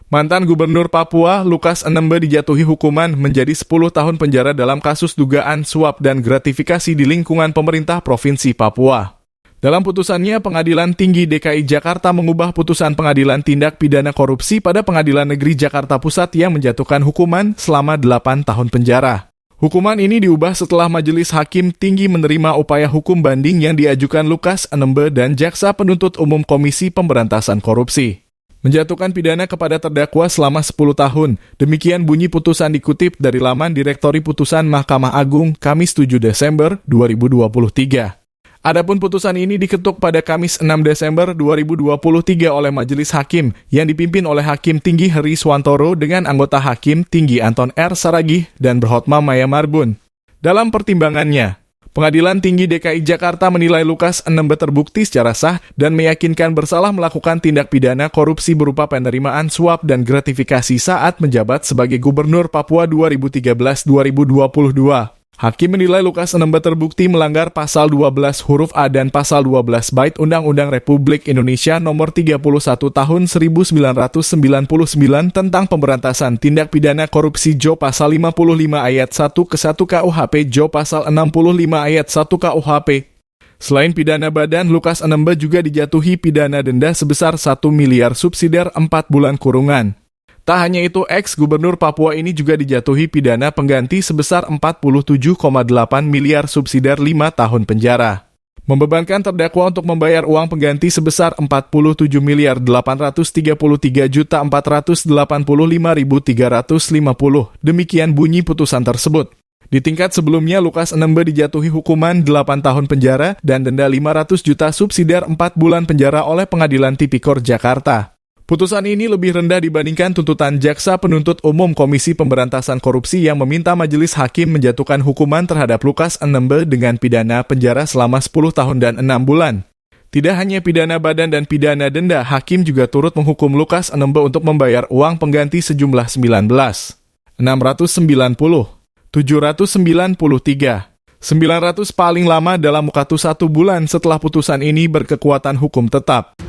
Mantan Gubernur Papua, Lukas NMB dijatuhi hukuman menjadi 10 tahun penjara dalam kasus dugaan suap dan gratifikasi di lingkungan pemerintah Provinsi Papua. Dalam putusannya, Pengadilan Tinggi DKI Jakarta mengubah putusan Pengadilan Tindak Pidana Korupsi pada Pengadilan Negeri Jakarta Pusat yang menjatuhkan hukuman selama 8 tahun penjara. Hukuman ini diubah setelah Majelis Hakim Tinggi menerima upaya hukum banding yang diajukan Lukas NMB dan Jaksa Penuntut Umum Komisi Pemberantasan Korupsi. Menjatuhkan pidana kepada terdakwa selama 10 tahun. Demikian bunyi putusan dikutip dari laman Direktori Putusan Mahkamah Agung Kamis 7 Desember 2023. Adapun putusan ini diketuk pada Kamis 6 Desember 2023 oleh Majelis Hakim yang dipimpin oleh Hakim Tinggi Heri Swantoro dengan anggota Hakim Tinggi Anton R. Saragih dan Berhotma Maya Marbun. Dalam pertimbangannya, Pengadilan Tinggi DKI Jakarta menilai Lukas NMB terbukti secara sah dan meyakinkan bersalah melakukan tindak pidana korupsi berupa penerimaan suap dan gratifikasi saat menjabat sebagai Gubernur Papua 2013-2022. Hakim menilai Lukas NMB terbukti melanggar Pasal 12 huruf A dan Pasal 12 bait Undang-Undang Republik Indonesia Nomor 31 Tahun 1999 tentang pemberantasan tindak pidana korupsi Jo Pasal 55 Ayat 1 ke 1 KUHP Jo Pasal 65 Ayat 1 KUHP. Selain pidana badan, Lukas NMB juga dijatuhi pidana denda sebesar 1 miliar subsidiar 4 bulan kurungan. Tak hanya itu, ex-gubernur Papua ini juga dijatuhi pidana pengganti sebesar 47,8 miliar subsidiar 5 tahun penjara. Membebankan terdakwa untuk membayar uang pengganti sebesar 47 miliar 833 juta 485.350. Demikian bunyi putusan tersebut. Di tingkat sebelumnya, Lukas NMB dijatuhi hukuman 8 tahun penjara dan denda 500 juta subsidiar 4 bulan penjara oleh Pengadilan Tipikor Jakarta. Putusan ini lebih rendah dibandingkan tuntutan Jaksa Penuntut Umum Komisi Pemberantasan Korupsi yang meminta Majelis Hakim menjatuhkan hukuman terhadap Lukas NMB dengan pidana penjara selama 10 tahun dan 6 bulan. Tidak hanya pidana badan dan pidana denda, Hakim juga turut menghukum Lukas NMB untuk membayar uang pengganti sejumlah 19.690, 793, 900 paling lama dalam waktu 1 bulan setelah putusan ini berkekuatan hukum tetap.